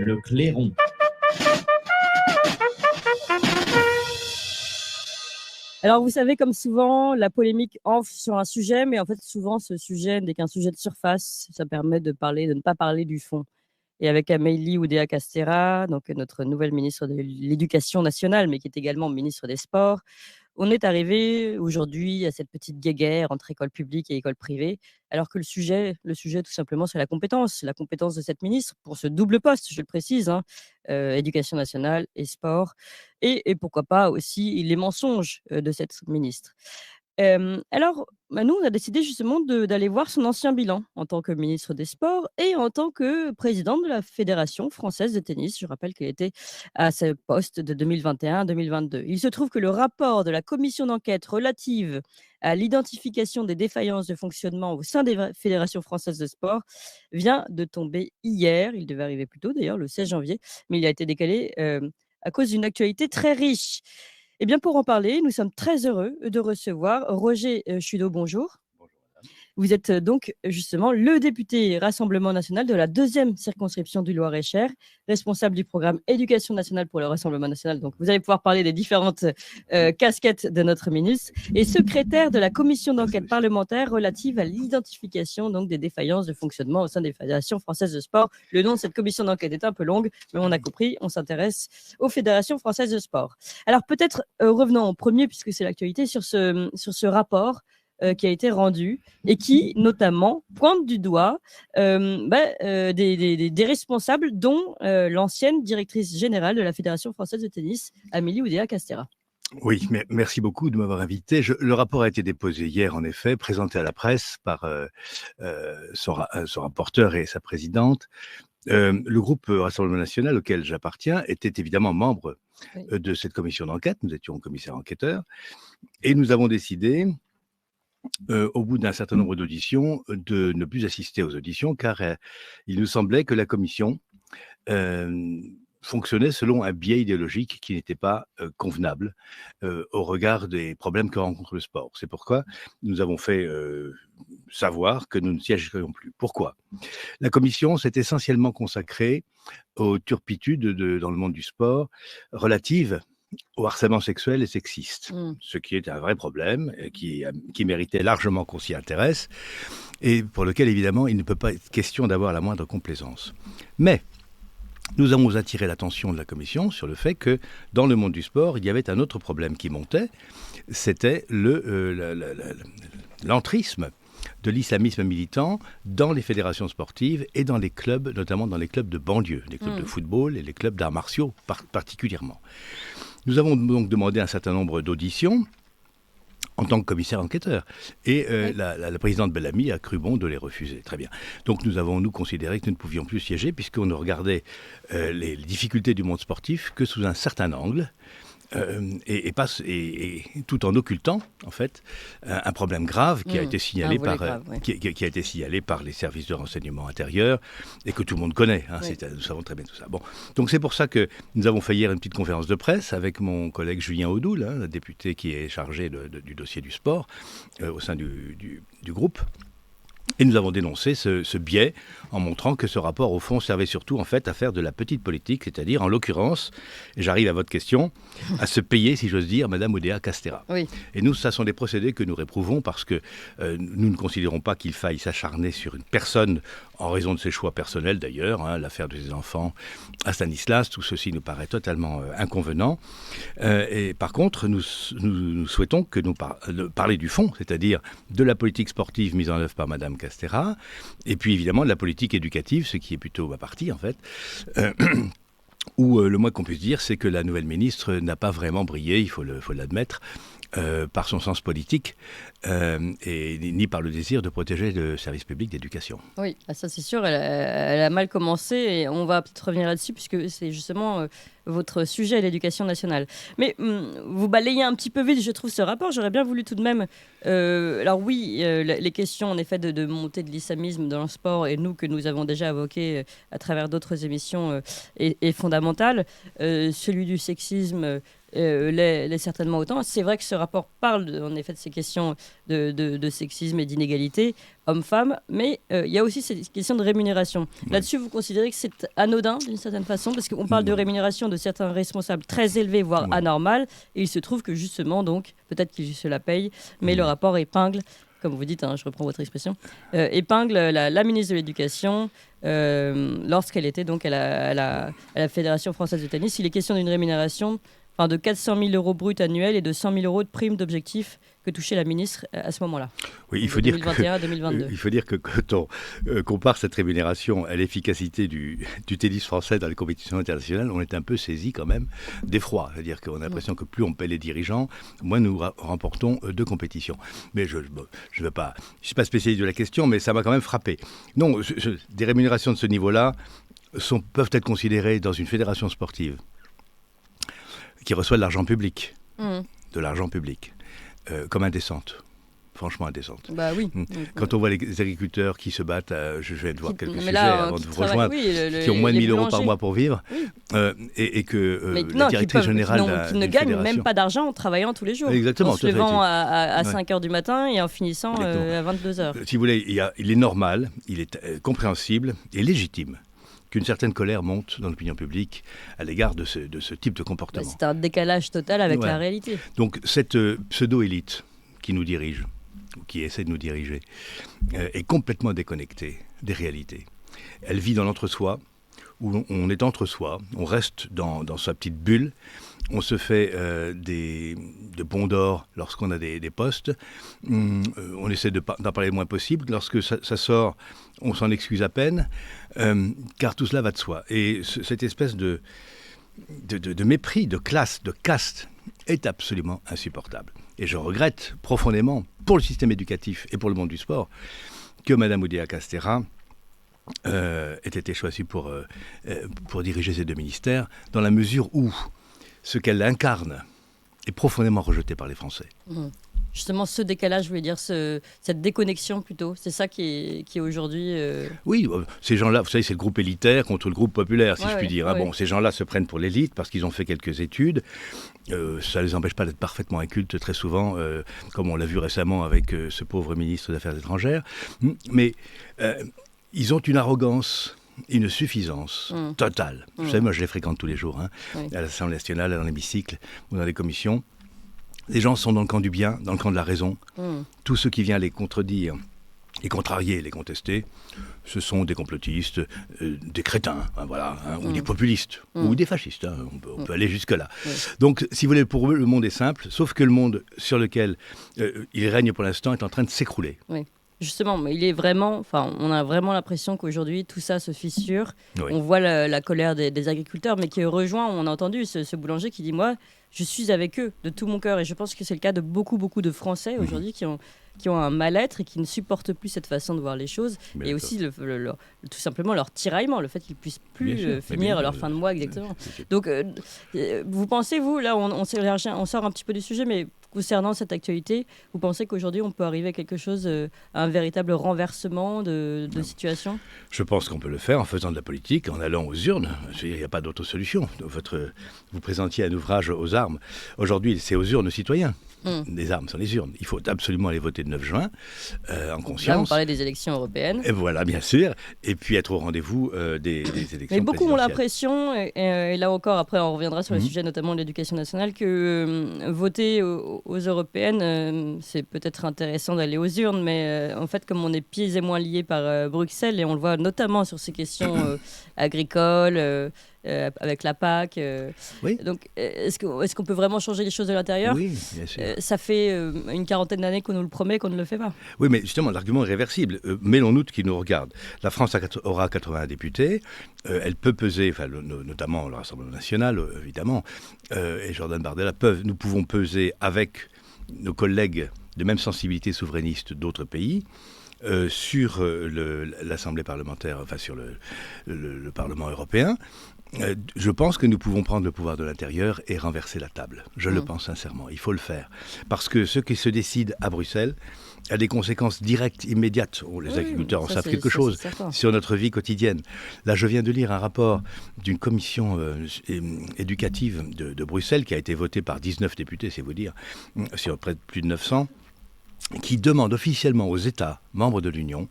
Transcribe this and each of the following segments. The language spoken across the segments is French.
Le clairon. Alors, vous savez, comme souvent, la polémique enfle sur un sujet, mais en fait, souvent, ce sujet n'est qu'un sujet de surface. Ça permet de ne pas parler du fond. Et avec Amélie Oudéa-Castéra, donc notre nouvelle ministre de l'Éducation nationale, mais qui est également ministre des Sports, on est arrivé aujourd'hui à cette petite guéguerre entre école publique et école privée, alors que le sujet tout simplement, c'est la compétence de cette ministre pour ce double poste, je le précise, hein, éducation nationale et sport, et pourquoi pas aussi les mensonges de cette ministre. Alors, nous, on a décidé justement d'aller voir son ancien bilan en tant que ministre des Sports et en tant que présidente de la Fédération française de tennis. Je rappelle qu'elle était à ce poste de 2021 à 2022. Il se trouve que le rapport de la commission d'enquête relative à l'identification des défaillances de fonctionnement au sein des fédérations françaises de sport vient de tomber hier. Il devait arriver plus tôt, d'ailleurs, le 16 janvier, mais il a été décalé à cause d'une actualité très riche. Eh bien, pour en parler, nous sommes très heureux de recevoir Roger Chudeau. Bonjour. Vous êtes donc justement le député Rassemblement national de la 2e circonscription du Loir-et-Cher, responsable du programme Éducation nationale pour le Rassemblement national. Donc, vous allez pouvoir parler des différentes casquettes de notre ministre et secrétaire de la commission d'enquête parlementaire relative à l'identification donc des défaillances de fonctionnement au sein des fédérations françaises de sport. Le nom de cette commission d'enquête est un peu longue, mais on a compris, on s'intéresse aux fédérations françaises de sport. Alors, peut-être revenons en premier, puisque c'est l'actualité, sur ce rapport qui a été rendu et qui, notamment, pointe du doigt des responsables, dont l'ancienne directrice générale de la Fédération française de tennis, Amélie Oudéa-Castéra. Oui, mais merci beaucoup de m'avoir invité. Le rapport a été déposé hier, en effet, présenté à la presse par son rapporteur et sa présidente. Le groupe Rassemblement national auquel j'appartiens était évidemment membre de cette commission d'enquête. Nous étions commissaires enquêteurs et nous avons décidé, au bout d'un certain nombre d'auditions, de ne plus assister aux auditions, car il nous semblait que la commission fonctionnait selon un biais idéologique qui n'était pas convenable au regard des problèmes que rencontre le sport. C'est pourquoi nous avons fait savoir que nous ne siégerions plus. Pourquoi ? La commission s'est essentiellement consacrée aux turpitudes dans le monde du sport relatives au harcèlement sexuel et sexiste, ce qui est un vrai problème et qui méritait largement qu'on s'y intéresse et pour lequel, évidemment, il ne peut pas être question d'avoir la moindre complaisance. Mais nous avons attiré l'attention de la commission sur le fait que, dans le monde du sport, il y avait un autre problème qui montait, c'était l'entrisme de l'islamisme militant dans les fédérations sportives et dans les clubs, notamment dans les clubs de banlieue, les clubs de football et les clubs d'arts martiaux particulièrement. Nous avons donc demandé un certain nombre d'auditions en tant que commissaire enquêteur. Et la présidente Bellamy a cru bon de les refuser. Très bien. Donc nous avons, considéré que nous ne pouvions plus siéger puisqu'on ne regardait les difficultés du monde sportif que sous un certain angle. Et tout en occultant, en fait, un problème grave qui a été signalé qui a été signalé par les services de renseignement intérieur et que tout le monde connaît. Nous savons très bien tout ça. Bon, donc c'est pour ça que nous avons fait hier une petite conférence de presse avec mon collègue Julien Audoul, le député qui est chargé du dossier du sport au sein du groupe. Et nous avons dénoncé ce biais en montrant que ce rapport, au fond, servait surtout en fait à faire de la petite politique, c'est-à-dire, en l'occurrence, et j'arrive à votre question, à se payer, si j'ose dire, Madame Oudéa-Castéra. Oui. Et nous, ça sont des procédés que nous réprouvons parce que nous ne considérons pas qu'il faille s'acharner sur une personne en raison de ses choix personnels d'ailleurs, l'affaire de ses enfants à Stanislas, tout ceci nous paraît totalement inconvenant. Et par contre, nous souhaitons que nous parler du fond, c'est-à-dire de la politique sportive mise en œuvre par Madame Castéra, et puis évidemment de la politique éducative, ce qui est plutôt ma partie en fait, où le moins qu'on puisse dire, c'est que la nouvelle ministre n'a pas vraiment brillé, il faut l'admettre, par son sens politique et ni par le désir de protéger le service public d'éducation. Oui, ça c'est sûr, elle a mal commencé et on va peut-être revenir là-dessus puisque c'est justement votre sujet, l'éducation nationale. Mais vous balayez un petit peu vite, je trouve, ce rapport. J'aurais bien voulu tout de même... alors oui, les questions en effet de montée de l'islamisme dans le sport et que nous avons déjà évoqué à travers d'autres émissions est fondamentale. Celui du sexisme l'est certainement autant. C'est vrai que ce rapport parle en effet de ces questions de sexisme et d'inégalité hommes-femmes, mais il y a aussi cette question de rémunération. Là-dessus, vous considérez que c'est anodin d'une certaine façon, parce qu'on parle de rémunération de certains responsables très élevés, voire anormales, et il se trouve que justement, donc, peut-être qu'ils se la payent, mais le rapport épingle, comme vous dites, je reprends votre expression, épingle la ministre de l'Éducation lorsqu'elle était donc à la Fédération française de tennis. Il est question d'une rémunération de 400 000 euros bruts annuels et de 100 000 euros de primes d'objectifs que touchait la ministre à ce moment-là. Oui, il faut dire 2021-2022. Il faut dire que quand on compare cette rémunération à l'efficacité du tennis français dans les compétitions internationales, on est un peu saisi quand même d'effroi. C'est-à-dire qu'on a l'impression que plus on paie les dirigeants, moins nous remportons de compétitions. Mais je ne suis pas spécialiste de la question, mais ça m'a quand même frappé. Non, des rémunérations de ce niveau-là peuvent être considérées dans une fédération sportive qui reçoit de l'argent public, comme indécente. Franchement indécente. Bah oui. Quand on voit les agriculteurs qui se battent, je vais devoir quelques sujets avant de vous rejoindre, qui ont moins de 1 000 euros par mois pour vivre, et que la directrice générale qui ne gagnent même pas d'argent en travaillant tous les jours. Exactement. En se levant à 5 h du matin et en finissant à 22 h. Si vous voulez, il est normal, il est compréhensible et légitime qu'une certaine colère monte dans l'opinion publique à l'égard de ce type de comportement. C'est un décalage total avec la réalité. Donc cette pseudo-élite qui nous dirige, ou qui essaie de nous diriger, est complètement déconnectée des réalités. Elle vit dans l'entre-soi, où on est entre soi, on reste dans sa petite bulle, on se fait de bons d'or lorsqu'on a des postes, on essaie d'en parler le moins possible, lorsque ça sort, on s'en excuse à peine, car tout cela va de soi. Et cette espèce de mépris, de classe, de caste, est absolument insupportable. Et je regrette profondément, pour le système éducatif et pour le monde du sport, que Mme Oudéa-Castéra ait été choisie pour diriger ces deux ministères, dans la mesure où ce qu'elle incarne est profondément rejeté par les Français. Justement, ce décalage, je voulais dire, cette déconnexion plutôt, c'est ça qui est aujourd'hui... Oui, ces gens-là, vous savez, c'est le groupe élitaire contre le groupe populaire, si je puis dire. Bon, ces gens-là se prennent pour l'élite parce qu'ils ont fait quelques études. Ça ne les empêche pas d'être parfaitement incultes très souvent, comme on l'a vu récemment avec ce pauvre ministre des Affaires étrangères. Mais ils ont une arrogance, une suffisance totale. Vous savez, moi je les fréquente tous les jours, à l'Assemblée nationale, dans l'hémicycle ou dans les commissions. Les gens sont dans le camp du bien, dans le camp de la raison. Tout ce qui vient les contredire, les contrarier, les contester, ce sont des complotistes, des crétins, ou des populistes, ou des fascistes. On peut aller jusque-là. Donc, si vous voulez, pour eux, le monde est simple, sauf que le monde sur lequel il règne pour l'instant est en train de s'écrouler. Justement, mais on a vraiment l'impression qu'aujourd'hui, tout ça se fissure. On voit la colère des agriculteurs, mais qui rejoint, on a entendu ce boulanger qui dit « Moi, je suis avec eux de tout mon cœur ». Et je pense que c'est le cas de beaucoup de Français aujourd'hui qui ont un mal-être et qui ne supportent plus cette façon de voir les choses. Et aussi, tout simplement, leur tiraillement, le fait qu'ils ne puissent plus finir leur fin de mois exactement. Donc, vous pensez, vous, là, on sort un petit peu du sujet, mais concernant cette actualité, vous pensez qu'aujourd'hui, on peut arriver à quelque chose, à un véritable renversement de situation ? Je pense qu'on peut le faire en faisant de la politique, en allant aux urnes. Il n'y a pas d'autre solution. Vous présentiez un ouvrage aux armes. Aujourd'hui, c'est aux urnes citoyens. Les armes sont les urnes. Il faut absolument aller voter le 9 juin, en conscience. Là, on parlait des élections européennes. Et voilà, bien sûr. Et puis être au rendez-vous des élections. Mais beaucoup ont l'impression, et là encore, après, on reviendra sur le sujet notamment de l'éducation nationale, que voter aux européennes, c'est peut-être intéressant d'aller aux urnes, mais en fait, comme on est pieds et moins liés par Bruxelles, et on le voit notamment sur ces questions agricoles, avec la PAC. Donc, est-ce qu'on peut vraiment changer les choses de l'intérieur ? Oui, bien sûr. Ça fait une quarantaine d'années qu'on nous le promet, qu'on ne le fait pas. Oui, mais justement, l'argument est réversible. Mêlons-nous qui nous regarde. La France aura 80 députés. Elle peut peser, notamment le Rassemblement national, évidemment, et Jordan Bardella nous pouvons peser avec nos collègues de même sensibilité souverainiste d'autres pays. Sur l'Assemblée parlementaire, sur le Parlement européen, je pense que nous pouvons prendre le pouvoir de l'intérieur et renverser la table. Je le pense sincèrement, il faut le faire. Parce que ce qui se décide à Bruxelles a des conséquences directes, immédiates. Les agriculteurs en savent quelque chose sur notre vie quotidienne. Là, je viens de lire un rapport d'une commission éducative de Bruxelles qui a été votée par 19 députés, c'est vous dire, sur près de plus de 900, qui demande officiellement aux États membres de l'Union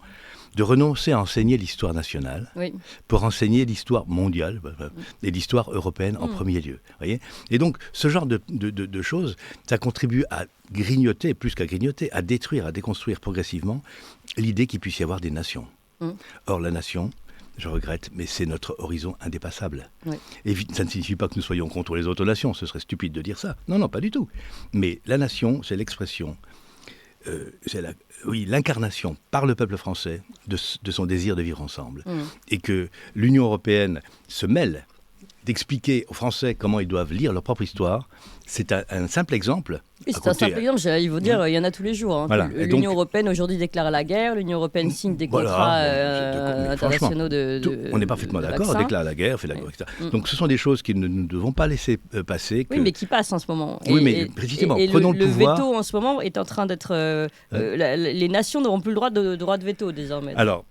de renoncer à enseigner l'histoire nationale pour enseigner l'histoire mondiale et l'histoire européenne en premier lieu. Voyez, et donc, ce genre de choses, ça contribue à grignoter, plus qu'à grignoter, à détruire, à déconstruire progressivement l'idée qu'il puisse y avoir des nations. Or, la nation, je regrette, mais c'est notre horizon indépassable. Et ça ne signifie pas que nous soyons contre les autres nations, ce serait stupide de dire ça. Non, non, pas du tout. Mais la nation, c'est l'expression, l'incarnation par le peuple français de son désir de vivre ensemble. Et que l'Union européenne se mêle d'expliquer aux Français comment ils doivent lire leur propre histoire, c'est un simple exemple. Oui, c'est un simple exemple, j'allais vous dire, il y en a tous les jours. Hein. Voilà. L'Union européenne aujourd'hui déclare la guerre, l'Union européenne signe des contrats internationaux on est parfaitement d'accord, déclare la guerre, fait la guerre, etc. Donc ce sont des choses que nous ne devons pas laisser passer. Oui, mais qui passent en ce moment. Oui, mais précisément, prenons le pouvoir. Le veto en ce moment est en train d'être... les nations n'auront plus le droit de veto désormais. Alors,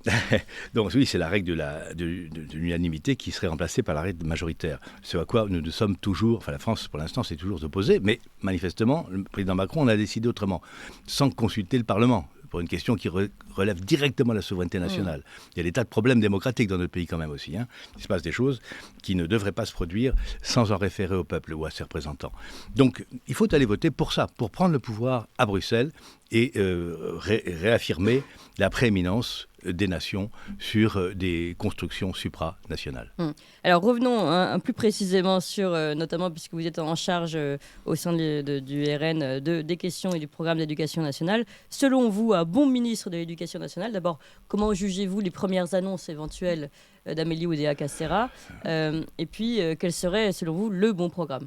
donc oui, c'est la règle de l'unanimité qui serait remplacée par la règle majoritaire. Ce à quoi nous sommes toujours... Enfin, la France, pour l'instant, s'est toujours opposée, mais manifestement, le président Macron en a décidé autrement, sans consulter le Parlement, pour une question qui relève directement de la souveraineté nationale. Il y a des tas de problèmes démocratiques dans notre pays quand même aussi. Il se passe des choses qui ne devraient pas se produire sans en référer au peuple ou à ses représentants. Donc, il faut aller voter pour ça, pour prendre le pouvoir à Bruxelles et réaffirmer la prééminence des nations sur des constructions supranationales. Alors revenons plus précisément sur, notamment puisque vous êtes en charge au sein du RN des questions et du programme d'éducation nationale. Selon vous, un bon ministre de l'éducation nationale, d'abord, comment jugez-vous les premières annonces éventuelles d'Amélie Oudéa-Castéra et puis, quel serait, selon vous, le bon programme?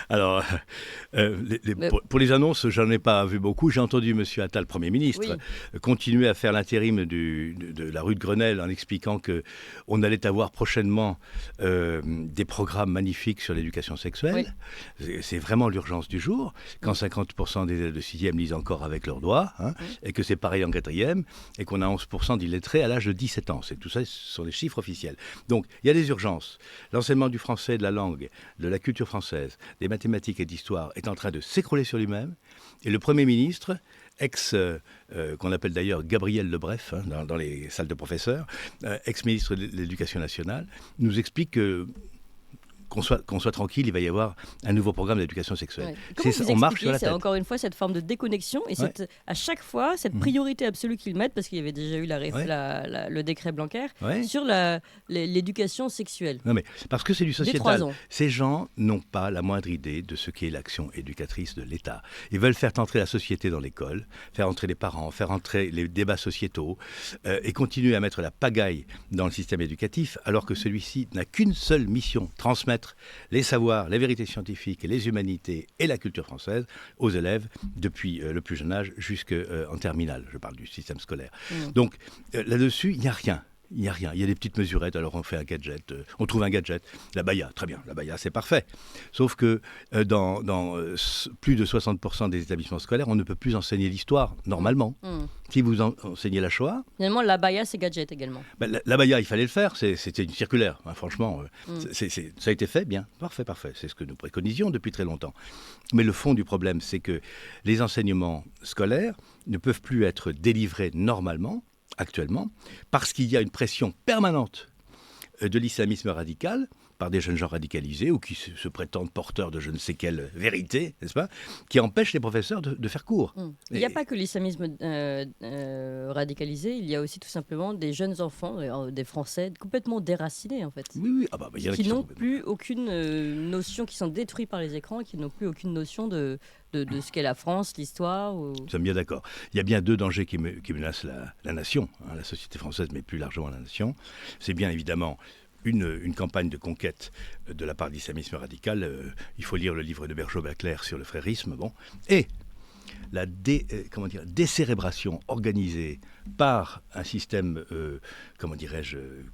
Alors, pour les annonces, j'en ai pas vu beaucoup. J'ai entendu M. Attal, Premier ministre, continuer à faire l'intérim de la rue de Grenelle en expliquant qu'on allait avoir prochainement des programmes magnifiques sur l'éducation sexuelle. C'est vraiment l'urgence du jour, quand 50% des élèves de 6e lisent encore avec leurs doigts, et que c'est pareil en 4e, et qu'on a 11% d'illettrés à l'âge de 17 ans. Tout ça, ce sont des chiffres officiels. Donc, il y a des urgences. L'enseignement du français, de la langue, de la culture française, des mathématiques et d'histoire est en train de s'écrouler sur lui-même. Et le Premier ministre, qu'on appelle d'ailleurs Gabriel Lebref dans les salles de professeurs, ex-ministre de l'Éducation nationale, nous explique qu'on soit tranquille, il va y avoir un nouveau programme d'éducation sexuelle. On marche sur la tête. C'est encore une fois cette forme de déconnexion et à chaque fois cette priorité absolue qu'ils mettent, parce qu'il y avait déjà eu le décret Blanquer, sur l'éducation sexuelle. Non mais parce que c'est du sociétal. Ces gens n'ont pas la moindre idée de ce qu'est l'action éducatrice de l'État. Ils veulent faire entrer la société dans l'école, faire entrer les parents, faire entrer les débats sociétaux et continuer à mettre la pagaille dans le système éducatif, alors que celui-ci n'a qu'une seule mission, transmettre les savoirs, les vérités scientifiques, les humanités et la culture française aux élèves depuis le plus jeune âge jusqu'en terminale. Je parle du système scolaire. Donc là-dessus, il n'y a rien. Il n'y a rien. Il y a des petites mesurettes, alors on fait un gadget, on trouve un gadget. La baya, très bien, la baya, c'est parfait. Sauf que dans plus de 60% des établissements scolaires, on ne peut plus enseigner l'histoire, normalement. Si vous enseignez la Shoah... Finalement, la baya, c'est gadget également. La baya, il fallait le faire, c'était une circulaire, franchement. Ça a été fait, bien, parfait. C'est ce que nous préconisions depuis très longtemps. Mais le fond du problème, c'est que les enseignements scolaires ne peuvent plus être délivrés normalement, actuellement, parce qu'il y a une pression permanente de l'islamisme radical par des jeunes gens radicalisés ou qui se prétendent porteurs de je ne sais quelle vérité, n'est-ce pas, qui empêchent les professeurs de faire cours. Il n'y a pas que l'islamisme radicalisé, il y a aussi tout simplement des jeunes enfants, des Français complètement déracinés en fait, qui n'ont plus aucune notion, qui sont détruits par les écrans et qui n'ont plus aucune notion de ce qu'est la France, l'histoire. Nous sommes bien d'accord. Il y a bien deux dangers qui menacent la nation, la société française, mais plus largement la nation. C'est bien évidemment une campagne de conquête de la part de l'islamisme radical. Il faut lire le livre de Bergeau-Bacler sur le frérisme. Et la décérébration organisée par un système,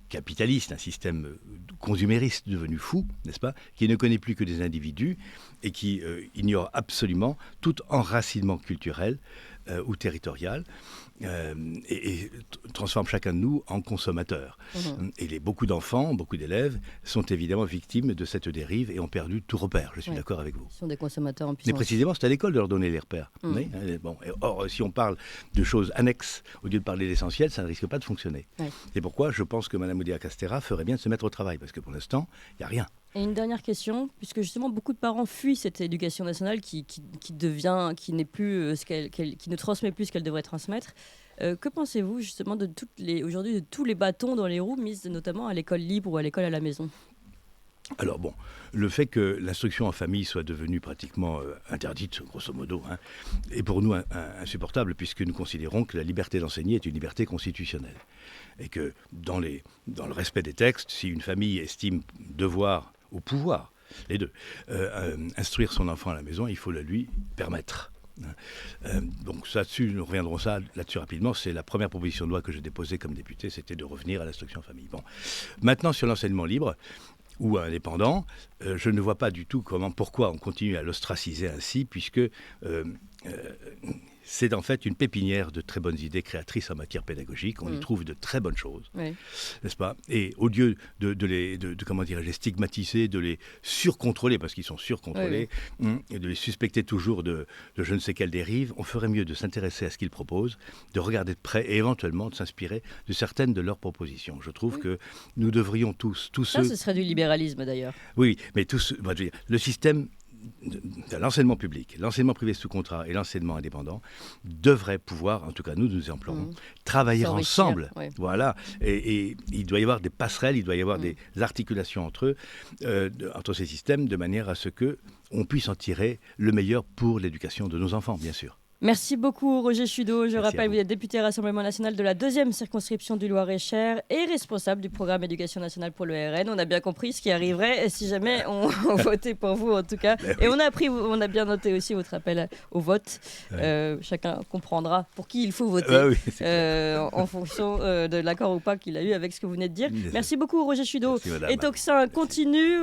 capitaliste, un système consumériste devenu fou, n'est-ce pas, qui ne connaît plus que des individus et qui ignore absolument tout enracinement culturel ou territoriale, et transforme chacun de nous en consommateurs. Et beaucoup d'enfants, beaucoup d'élèves sont évidemment victimes de cette dérive et ont perdu tout repère. Je suis d'accord avec vous. Ils sont des consommateurs en puissance. Mais précisément, c'est à l'école de leur donner les repères. Oui, bon. Or, si on parle de choses annexes au lieu de parler de l'essentiel, ça ne risque pas de fonctionner. C'est pourquoi je pense que Mme Oudéa-Castéra ferait bien de se mettre au travail, parce que pour l'instant, il n'y a rien. Et une dernière question, puisque justement beaucoup de parents fuient cette éducation nationale qui n'est plus qui ne transmet plus ce qu'elle devrait transmettre. Que pensez-vous justement aujourd'hui de tous les bâtons dans les roues mis notamment à l'école libre ou à l'école à la maison? Alors bon, le fait que l'instruction en famille soit devenue pratiquement interdite, grosso modo, est pour nous insupportable, puisque nous considérons que la liberté d'enseigner est une liberté constitutionnelle. Et que dans le respect des textes, si une famille estime devoir ou pouvoir, les deux, instruire son enfant à la maison, il faut le lui permettre. Donc nous reviendrons là-dessus rapidement. C'est la première proposition de loi que j'ai déposée comme député, c'était de revenir à l'instruction en famille. Bon. Maintenant, sur l'enseignement libre ou indépendant, je ne vois pas du tout pourquoi on continue à l'ostraciser ainsi, puisque c'est en fait une pépinière de très bonnes idées créatrices en matière pédagogique. On y trouve de très bonnes choses, n'est-ce pas? Et au lieu de les stigmatiser, de les surcontrôler, parce qu'ils sont surcontrôlés, et de les suspecter toujours de je ne sais quelle dérive, on ferait mieux de s'intéresser à ce qu'ils proposent, de regarder de près et éventuellement de s'inspirer de certaines de leurs propositions. Je trouve que nous devrions tous ça, ce serait du libéralisme d'ailleurs. Oui, mais le système de l'enseignement public, l'enseignement privé sous contrat et l'enseignement indépendant devraient pouvoir, en tout cas nous y emploierons, travailler ensemble. Voilà. Et il doit y avoir des passerelles, il doit y avoir des articulations entre ces systèmes, de manière à ce qu'on puisse en tirer le meilleur pour l'éducation de nos enfants, bien sûr. Merci beaucoup Roger Chudeau. Je rappelle, vous êtes député Rassemblement National de la 2e circonscription du Loir-et-Cher et responsable du programme Éducation nationale pour le RN. On a bien compris ce qui arriverait si jamais on votait pour vous en tout cas. Et on a bien noté aussi votre appel au vote. Chacun comprendra pour qui il faut voter en fonction de l'accord ou pas qu'il a eu avec ce que vous venez de dire. Merci beaucoup Roger Chudeau. Et Tocsin continue.